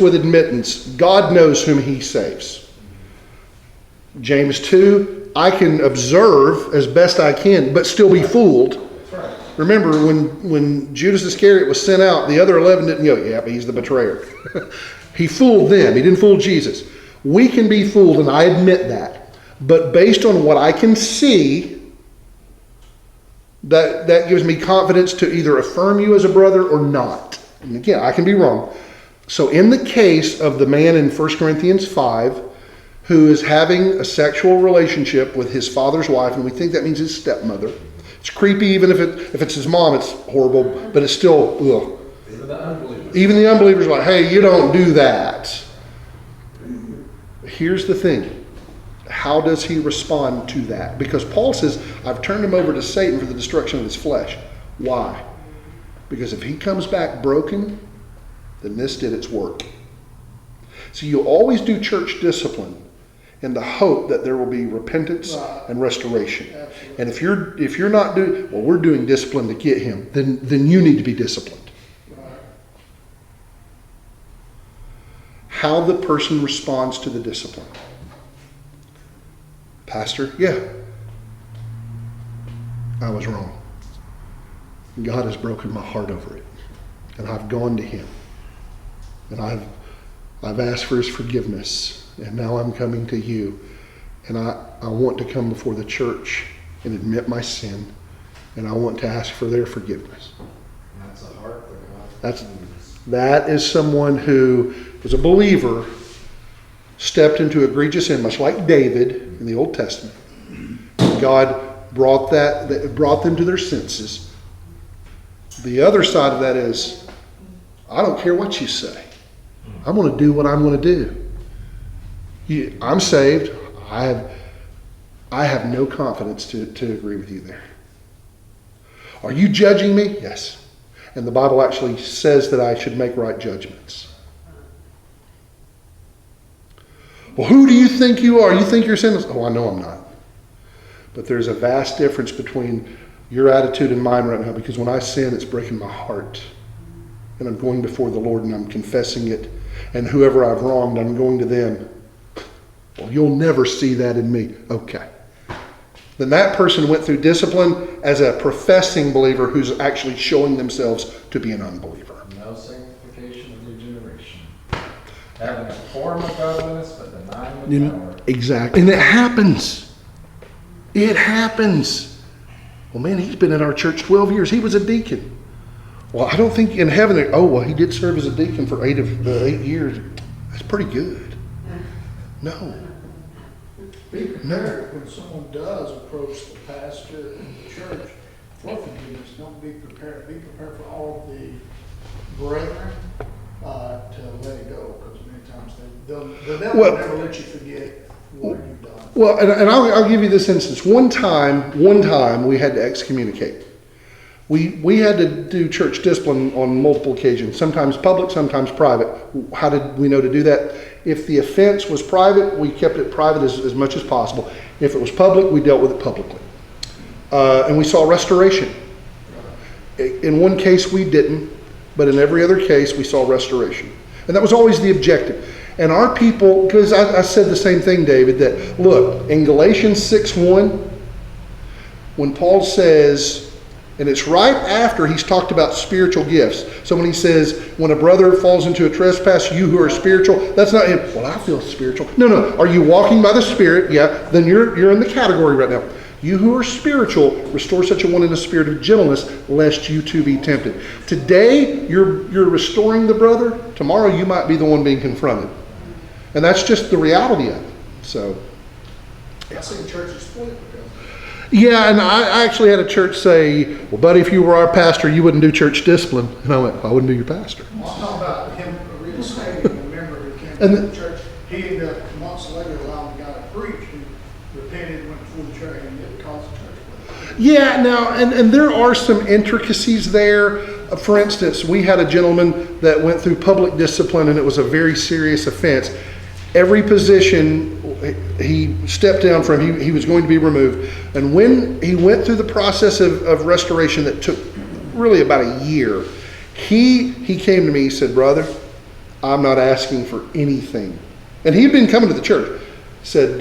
with admittance, God knows whom he saves. James 2, I can observe as best I can, but still be fooled. Remember, when Judas Iscariot was sent out, the other 11 didn't go, yeah, but he's the betrayer. He fooled them. He didn't fool Jesus. We can be fooled, and I admit that. But based on what I can see, that gives me confidence to either affirm you as a brother or not. And again, I can be wrong. So in the case of the man in 1 Corinthians 5 who is having a sexual relationship with his father's wife, and we think that means his stepmother. It's creepy even if it's his mom, it's horrible, but it's still, ugh. Even the unbelievers are like, hey, you don't do that. Here's the thing. How does he respond to that? Because Paul says, I've turned him over to Satan for the destruction of his flesh. Why? Because if he comes back broken, then this did its work. So you always do church discipline in the hope that there will be repentance and restoration. Absolutely. And if you're not doing, well, we're doing discipline to get him, then you need to be disciplined. Right. How the person responds to the discipline. Pastor, yeah, I was wrong. God has broken my heart over it. And I've gone to him. And I've asked for his forgiveness. And now I'm coming to you. And I want to come before the church and admit my sin. And I want to ask for their forgiveness. That's a heart that God that is someone who was a believer, stepped into egregious sin, much like David in the Old Testament. God brought them to their senses. The other side of that is, I don't care what you say. I'm going to do what I'm going to do. I'm saved. I have no confidence to agree with you there. Are you judging me? Yes. And the Bible actually says that I should make right judgments. Well, who do you think you are? You think you're sinless? Oh, I know I'm not. But there's a vast difference between your attitude and mine right now, because when I sin, it's breaking my heart. And I'm going before the Lord and I'm confessing it. And whoever I've wronged, I'm going to them. Well, you'll never see that in me. Okay. Then that person went through discipline as a professing believer who's actually showing themselves to be an unbeliever. No sanctification of regeneration. Having a form of godliness, but denying the power. Exactly. And it happens. It happens. Well, man, he's been in our church 12 years. He was a deacon. Well, I don't think in heaven, he did serve as a deacon for 8 years. That's pretty good. No. Be prepared when someone does approach the pastor in the church for forgiveness. Don't be prepared. Be prepared for all of the brethren to let it go, because many times they'll never let you forget what you've done. Well, and I'll give you this instance. One time we had to excommunicate. We had to do church discipline on multiple occasions, sometimes public, sometimes private. How did we know to do that? If the offense was private, we kept it private as much as possible. If it was public, we dealt with it publicly. And we saw restoration. In one case, we didn't, but in every other case, we saw restoration. And that was always the objective. And our people, because I said the same thing, David, that look, in Galatians 6:1, when Paul says, and it's right after he's talked about spiritual gifts. So when he says, when a brother falls into a trespass, you who are spiritual, that's not him. Well, I feel spiritual. No. Are you walking by the Spirit? Yeah. Then you're in the category right now. You who are spiritual, restore such a one in a spirit of gentleness, lest you too be tempted. Today, you're restoring the brother. Tomorrow, you might be the one being confronted. And that's just the reality of it. So, I see churches split. yeah, and I actually had a church say, well, buddy, if you were our pastor, you wouldn't do church discipline. And I went, I wouldn't do your pastor. Well, I'm talking about him reinstating a member who came to the church. He ended up months later allowing the guy to preach, who repented, went before the church, and it caused the church. Yeah, now, and there are some intricacies there. For instance, we had a gentleman that went through public discipline, and it was a very serious offense. Every position he stepped down from, he was going to be removed. And when he went through the process of restoration that took really about a year, he came to me, he said, brother, I'm not asking for anything. And he'd been coming to the church. Said,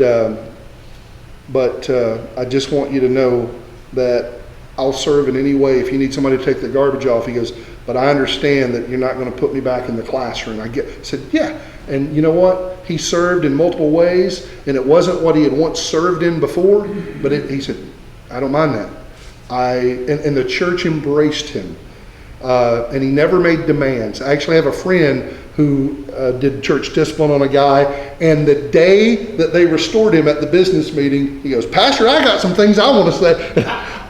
but I just want you to know that I'll serve in any way. If you need somebody to take the garbage off, he goes, but I understand that you're not going to put me back in the classroom. I said, yeah. And you know what? He served in multiple ways, and it wasn't what he had once served in before, but he said, I don't mind that. And the church embraced him. And he never made demands. I actually have a friend who did church discipline on a guy, and the day that they restored him at the business meeting, he goes, Pastor, I got some things I want to say.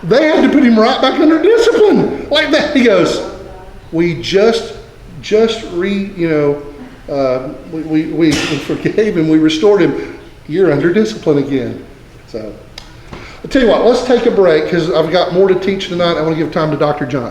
They had to put him right back under discipline like that. He goes, we we forgave him, we restored him. You're under discipline again. So I'll tell you what, let's take a break because I've got more to teach tonight. I want to give time to Dr. John.